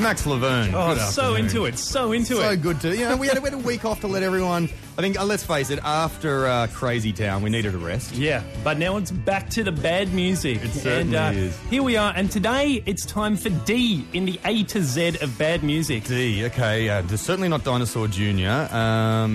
Max Laverne. Oh, good so afternoon. into it. So into So it. good to, we had a week off to let everyone, I think, let's face it, after Crazy Town, we needed a rest. Yeah, but now it's back to the bad music. It certainly is. Here we are, and today it's time for D in the A to Z of bad music. D, okay, there's certainly not Dinosaur Jr.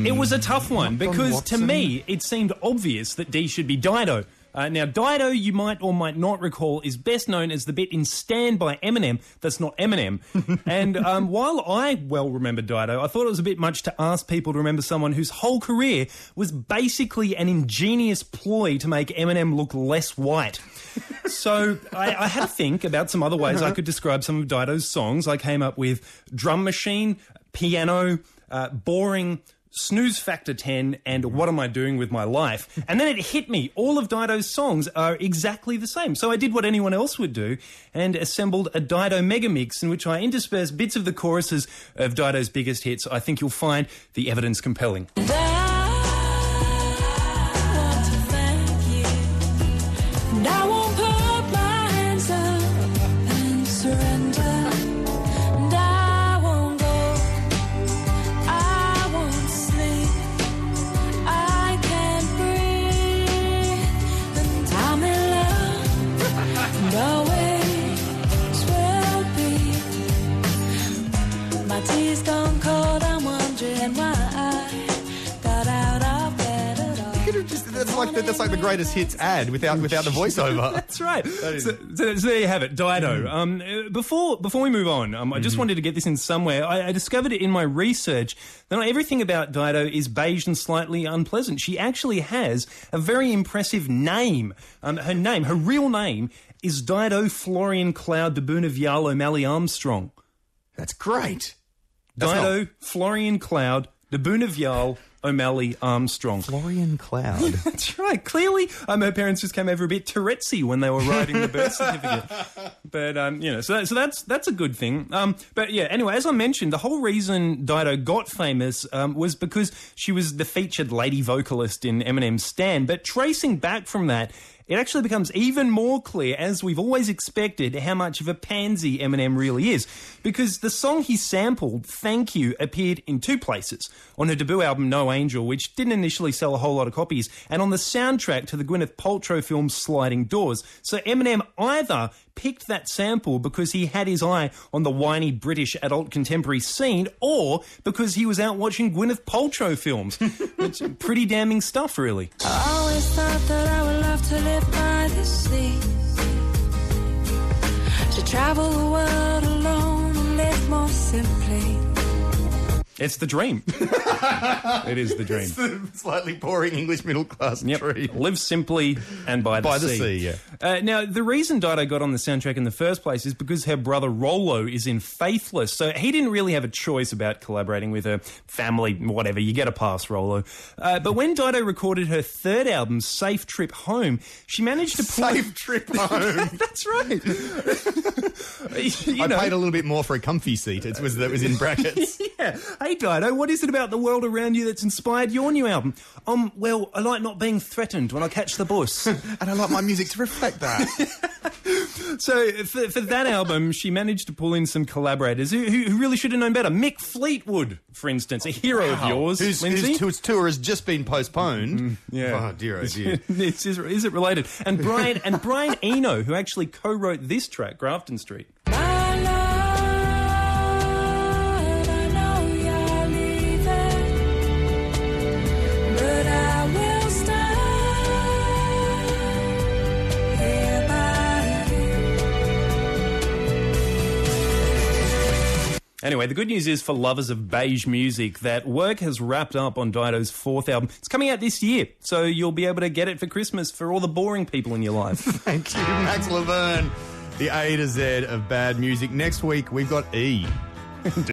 It was a tough one Don because to Watson? me it seemed obvious that D should be Dido. Now, Dido, you might or might not recall, is best known as the bit in Stand by Eminem that's not Eminem. And while I well remember Dido, I thought it was a bit much to ask people to remember someone whose whole career was basically an ingenious ploy to make Eminem look less white. So I had to think about some other ways I could describe some of Dido's songs. I came up with drum machine, piano, boring, snooze factor 10, and what am I doing with my life? And then it hit me. All of Dido's songs are exactly the same. So I did what anyone else would do and assembled a Dido Megamix in which I interspersed bits of the choruses of Dido's biggest hits. I think you'll find the evidence compelling. That's like the greatest hits ad without the voiceover. That's right. So there you have it, Dido. Before we move on, I just wanted to get this in somewhere. I discovered it in my research that not everything about Dido is beige and slightly unpleasant. She actually has a very impressive name. Her real name is Dido Florian Cloud de Boonevjal O'Malley Armstrong. That's great. Dido Florian Cloud de Boonevjal O'Malley Armstrong. Florian Cloud. That's right. Clearly, her parents just came over a bit Tourettesy when they were writing the birth certificate. But, so that's a good thing. But, yeah, anyway, as I mentioned, the whole reason Dido got famous was because she was the featured lady vocalist in Eminem's Stand. But tracing back from that, it actually becomes even more clear, as we've always expected, how much of a pansy Eminem really is. Because the song he sampled, Thank You, appeared in two places. On her debut album, No Angel, which didn't initially sell a whole lot of copies, and on the soundtrack to the Gwyneth Paltrow film Sliding Doors. So Eminem either picked that sample because he had his eye on the whiny British adult contemporary scene, or because he was out watching Gwyneth Paltrow films. Which is pretty damning stuff, really. I always thought that I would love to live by the sea, to travel the world alone and live more simply. It's the dream. It is the dream. It's the slightly boring English middle-class dream. Live simply and by the sea. By the sea, yeah. Now, the reason Dido got on the soundtrack in the first place is because her brother Rollo is in Faithless, so he didn't really have a choice about collaborating with her family, whatever. You get a pass, Rollo. But when Dido recorded her third album, Safe Trip Home, she managed to pull... Safe Trip Home. That's right. I paid a little bit more for a comfy seat. That was in brackets. Yeah. Hey, Dido, what is it about the world around you that's inspired your new album? Well, I like not being threatened when I catch the bus. And I like my music to reflect that. So for that album, she managed to pull in some collaborators who really should have known better. Mick Fleetwood, for instance, a hero of yours, Lindsay. Whose tour has just been postponed. Yeah. Oh, dear, oh, dear. Is it related? And Brian Eno, who actually co-wrote this track, Grafton Street. Anyway, the good news is for lovers of beige music that work has wrapped up on Dido's fourth album. It's coming out this year, so you'll be able to get it for Christmas for all the boring people in your life. Thank you, Max Laverne. The A to Z of bad music. Next week, we've got E.